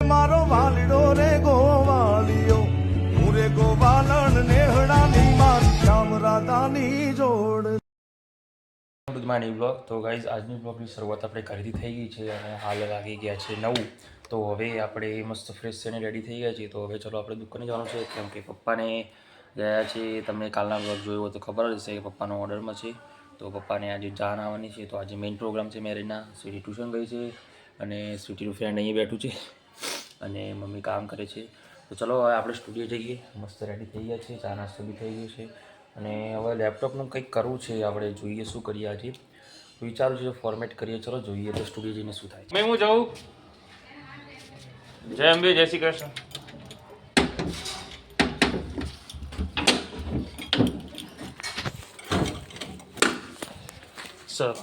મારો વાલડો રે ગોવાલિયો હું રે ગોવાલણ નેહડાની મારી શ્યામ રાધાની જોડ. Good morning blog. તો ગાઈઝ આજની બ્લોગની શરૂઆત આપણે ઘરેથી થઈ ગઈ છે અને હાલ લાગી ગયા છે 9. તો હવે આપણે મસ્ત ફ્રેશ થઈને રેડી થઈ ગયા છીએ. તો હવે ચલો આપણે દુકાને જવાનું છે કેમ કે પપ્પાને ગયા છે. તમને કાલના બ્લોગ જોયો હોય તો ખબર જ હશે કે પપ્પાનો ઓર્ડરમાં છે. તો પપ્પાને આજે જાન આવવાની છે. તો આજે મેઇન પ્રોગ્રામ છે મેરેજના. સ્વીટી ટ્યુશન ગઈ છે અને સ્વીટીનું ફ્રેન્ડ અહીં બેઠું છે અને મમ્મી કામ કરે છે. તો ચલો હવે આપણે સ્ટુડિયો જઈએ. મસ્ત રેડી થઈ ગયા છે, ચા નાસ્તો બી થઈ ગયો છે અને હવે લેપટોપનું કંઈક કરવું છે. આપણે જોઈએ શું કરીએ આજે. વિચારું છું ફોર્મેટ કરીએ. ચલો જોઈએ તો સ્ટુડિયો જઈને શું થાય. મેં હું જાઉં. જય અંબે, જય શ્રી કૃષ્ણ. ચલો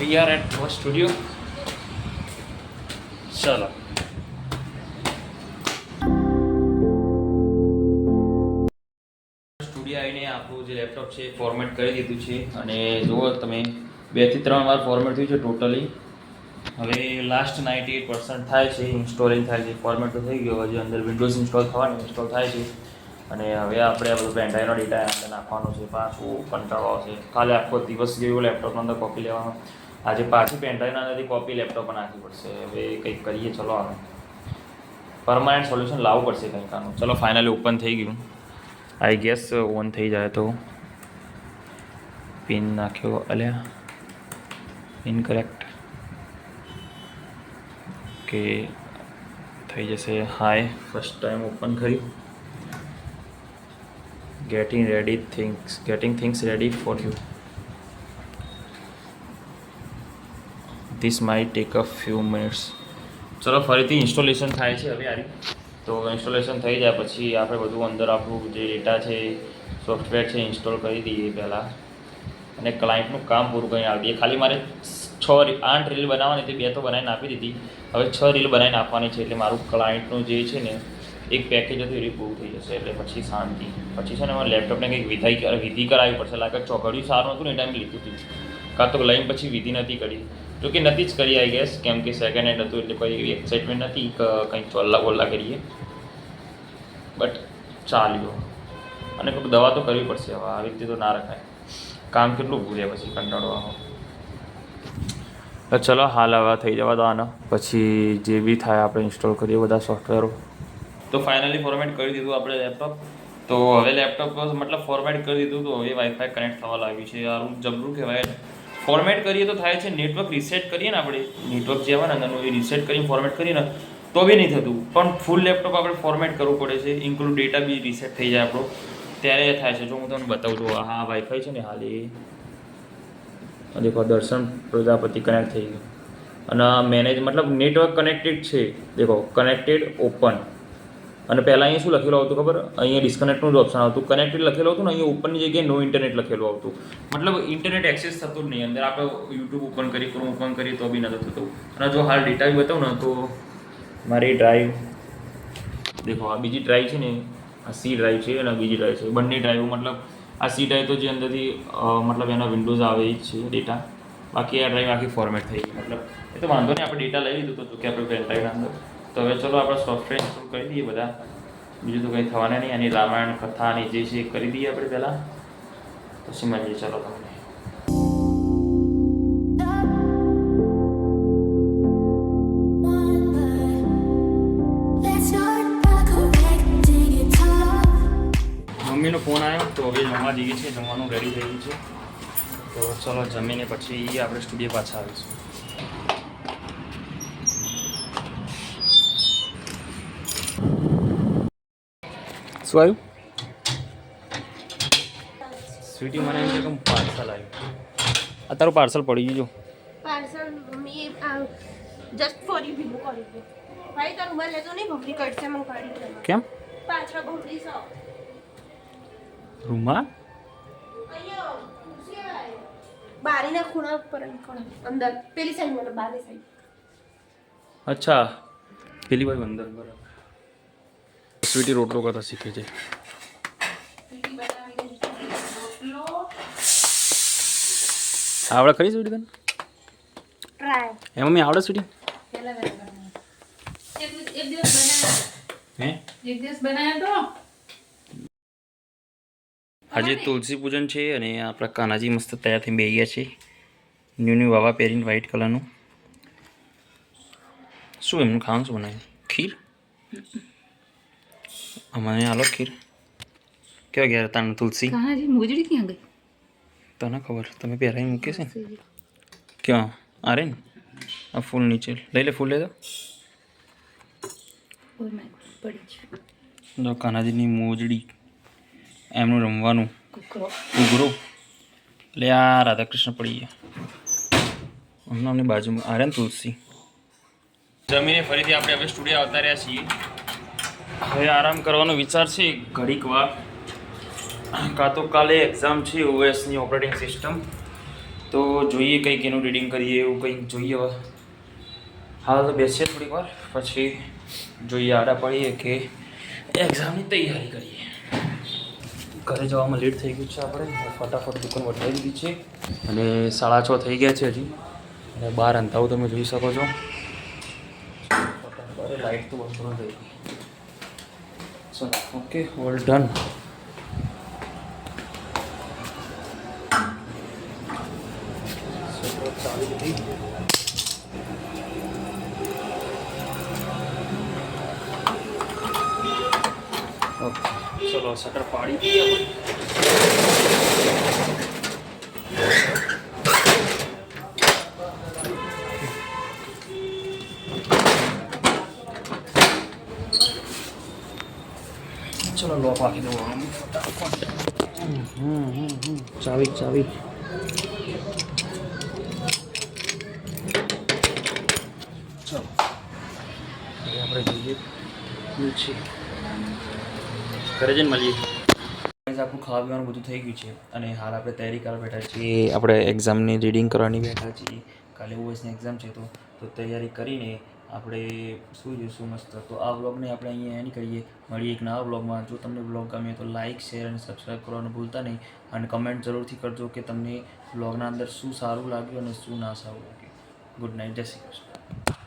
વી આર એટ સ્ટુડિયો. ચલો આવીને આપણું જે લેપટોપ છે ફોર્મેટ કરી દીધું છે અને જુઓ તમે 2 થી 3 વાર ફોર્મેટ થયું છે ટોટલી. હવે લાસ્ટ 98% થાય છે, ઇન્સ્ટોલિંગ થાય છે. ફોર્મેટ તો થઈ ગયો, હજી અંદર વિન્ડોઝ ઇન્સ્ટોલ થવાનું, ઇન્સ્ટોલ થાય છે અને હવે આપણે આ બધું પેનડ્રાઈવનો ડેટા અંદર નાખવાનો છે. પાછું કંટાળો આવશે, કાલે આખો દિવસ ગયો લેપટોપનો અંદર કોપી લેવાનો. આજે પાછી પેનડ્રાઈવના અંદરથી કોપી લેપટોપમાં નાખવી પડશે. હવે કંઈક કરીએ. ચલો આવે પરમાનન્ટ સોલ્યુશન લાવવું પડશે કંઈક આનું. ચલો ફાઇનલી ઓપન થઈ ગયું. આઈ ગેસ ઓન થઈ જાય તો પિન નાખ્યો. અલ્યા ઇનકરેક્ટ. કે થઈ જશે. હાય, ફર્સ્ટ ટાઈમ ઓપન કર્યું. Getting things ready for you. This might take a few minutes. ચલો ફરીથી ઇન્સ્ટોલેશન થાય છે હવે યાર. તો ઇન્સ્ટોલેશન થઈ જાય પછી આપણે બધું અંદર આપણું જે ડેટા છે, સોફ્ટવેર છે ઇન્સ્ટોલ કરી દઈએ પહેલાં અને ક્લાયન્ટનું કામ પૂરું કરીને આપી દઈએ. ખાલી મારે 8 રીલ બનાવવાની હતી, 2 તો બનાવીને આપી દીધી. હવે 6 રીલ બનાવીને આપવાની છે એટલે મારું ક્લાયન્ટનું જે છે ને એક પેકેજ હતું એ પૂરું થઈ જશે એટલે પછી શાંતિ. પછી છે ને મારે લેપટોપને કંઈક વિધિ કરાવવી પડશે. લાગે ચોઘડિયું સારું હતું ને એ ટાઈમ લીધું હતું, કાં તો લઈને પછી વિધિ નથી કરી. જો કે નથી જ કરી આઈ ગેસ, કેમ કે સેકન્ડ હેન્ડ હતું એટલે કોઈ એવી એક્સાઇટમેન્ટ નથી કે કંઈક ચોલ્લા કરીએ. બટ ચાલ્યો. અને કોઈ દવા તો કરવી પડશે. હવે આવી રીતે તો ના રખાય. કામ કેટલું ભૂલ્યા પછી કંટાળો આવે. ચલો હાલ હવે થઈ જવા દો આનો. પછી જે બી થાય આપણે ઇન્સ્ટોલ કરીએ બધા સોફ્ટવેરો. તો ફાઇનલી ફોર્મેટ કરી દીધું આપણે લેપટોપ. તો હવે લેપટોપ મતલબ ફોર્મેટ કરી દીધું તો હવે વાઈફાઈ કનેક્ટ થવા લાગ્યું છે. યારું જબરું કહેવાય. ફોર્મેટ કરીએ તો થાય છે, નેટવર્ક રિસેટ કરીએ ને આપણે, નેટવર્ક જે આવે ને અંદરનું એ રિસેટ કરીને ફોર્મેટ કરીએ ને તો બી નહીં થતું. પણ ફૂલ લેપટોપ આપણે ફોર્મેટ કરવું પડે છે, ઇન્ક્લુડ ડેટા બી રિસેટ થઈ જાય આપણો, ત્યારે એ થાય છે. જો હું તમને બતાવું છું, હા વાઈફાઈ છે ને હાલ એ દેખો દર્શન પ્રજાપતિ કનેક્ટ થઈ ગયું અને મેનેજ મતલબ નેટવર્ક કનેક્ટેડ છે. દેખો કનેક્ટેડ ઓપન અને પહેલાં અહીંયા શું લખેલું આવતું ખબર? અહીંયા ડિસ્કનેક્ટનું જ ઓપ્શન આવતું. કનેક્ટેડ લખેલું હતું ને અહીંયા ઓપનની જગ્યાએ નો ઇન્ટરનેટ લખેલું આવતું. મતલબ ઇન્ટરનેટ એક્સેસ થતું જ નહીં અંદર. આપણે યુટ્યુબ ઓપન કરી, ક્રોમ ઓપન કરી તો બી નહોતું થતું. અને જો હાલ ડેટા બી બતાવું ને તો મારી ડ્રાઈવ દેખો, આ બીજી ડ્રાઈવ છે ને, આ સી ડ્રાઈવ છે અને બીજી ડ્રાઈવ છે. બંને ડ્રાઈવ મતલબ આ સી ડ્રાઈવ તો જે અંદરથી મતલબ એના વિન્ડોઝ આવે એ જ છે ડેટા. બાકી આ ડ્રાઈવ આખી ફોર્મેટ થઈ ગઈ. મતલબ એ તો વાંધો નહીં, આપણે ડેટા લઈ લીધું તો કે આપણે પેન ડ્રાઈવના અંદર. તો હવે ચલો આપણે સોફ્ટવેર ઇન્સ્ટોલ કરી દઈએ બધા. બીજું તો કંઈ થવાના નહીં. અને રામાયણ કથાની જે છે એ કરી દઈએ આપણે પહેલાં, પછી મળીએ. ચલો તમને મમ્મીનો ફોન આવ્યો તો હવે જમવા જઈએ છીએ. જમવાનું રેડી થઈ ગયું છે. તો ચલો જમીને પછી આપણે સ્ટુડિયો પાછા આવીશું. શું આવ્યું? સ્વીટી મને એમ છે કે પાર્સલ આવ્યું. આ તારું પાર્સલ પડી ગયું. Parcel mummy just for you ભીમું કરી દે. ભાઈ તારું મને લેતો નહીં, ભમરી કટશે મને કાઢી દે. કેમ? પાછળ ભમરી સો રૂમમાં અહીંયા ખુરશી આવે બારીના ખૂણા ઉપર અંદર પેલી સાઈડ મને બારી સાઈડ. અચ્છા પેલી બાજુ અંદર. બરાબર. સ્વીટી રોટલો કરતા શીખે છે. આવડે ખરી સ્વીટી તને? ટ્રાય એમાં મેં આવડે સ્વીટી? પહેલા હે આજે તુલસી પૂજન છે અને આપણા કાનાજી મસ્ત તૈયાર થઈને બેસી ગયા છે. ન્યૂ વાવા પહેરીને વ્હાઈટ કલરનું. શું એમનું ખાવાનું શું બનાવ્યું? ખીર. અમારે આલો ખીર. કેવા ગયા તાને તુલસી? મોજડી ક્યાં ગઈ? તને ખબર, તમે પહેરાવી મૂકી છે ને? ક્યાં? અરે ને આ ફૂલ નીચે લઈ લે, ફૂલ લઈ દો. જો કાનાજીની મોજડી, એમનું રમવાનું ઉઘરો. એટલે આ રાધાકૃષ્ણ પડી ગયા અમને બાજુમાં. આરે ને તુલસી. જમીને ફરીથી આપણે હવે સ્ટુડિયો આવતા રહ્યા છીએ. હવે આરામ કરવાનો વિચાર છે ઘડીક વાર. કાં તો કાલે એક્ઝામ છે ઓએસની ઓપરેટિંગ સિસ્ટમ, તો જોઈએ કંઈક એનું રીડિંગ કરીએ, એવું કંઈક જોઈએ. હવે હાલ તો બેસીએ થોડીક વાર, પછી જોઈએ આડા પડીએ કે એક્ઝામની તૈયારી કરીએ. ઘરે જવામાં લેટ થઈ ગયું છે, આપણે ફટાફટ દુકાન વટાવી દીધી છે અને 6:30 થઈ ગયા છે હજી. અને બહાર અંધાવું તમે જોઈ શકો છો. લાઇટ તો બંધ થઈ ગઈ. ચલો ઓકે, ઓલ ડન. ચાવી લીધી. ઓકે ચલો શટર પાડી દઈએ. ચલો લોક આપી દો ફટાફટ. ચાવી ચાવી. ચલો હવે આપણે જોઈએ છે ઘરે જઈને મળીએ. આપણું ખાવા પીવાનું બધું થઈ ગયું છે અને હાલ આપણે તૈયારી કરવા બેઠા છીએ. આપણે એક્ઝામની રીડિંગ કરવાની બેઠા છીએ. કાલે ઓએસની એક્ઝામ છે તો તૈયારી કરીને આપણે શું જોઈશું મસ્ત. તો આ વ્લોગને આપણે અહીંયા એન્ડ કરીએ. મળીએ એક નવા વ્લોગમાં. જો તમને વ્લોગ ગમે તો લાઇક, શેર અને સબસ્ક્રાઈબ કરવાનું ભૂલતા નહીં. અને કમેન્ટ જરૂરથી કરજો કે તમને વ્લોગના અંદર શું સારું લાગ્યું અને શું ના સારું લાગ્યું. ગુડ નાઇટ, જય શ્રી કૃષ્ણ.